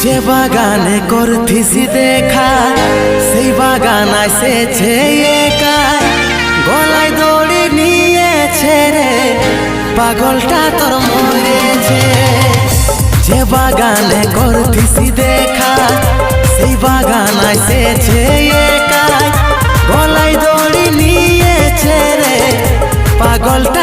যে বাগানে করতিছি দেখা সেই বাগান আসেছে একা, গলায় দড়ি নিয়েছে রে পাগলটা তোর মরেছে। যে বাগানে করতিছি দেখা সেই বাগান আসেছে একা, গলায় দড়ি নিয়েছে রে পাগলটা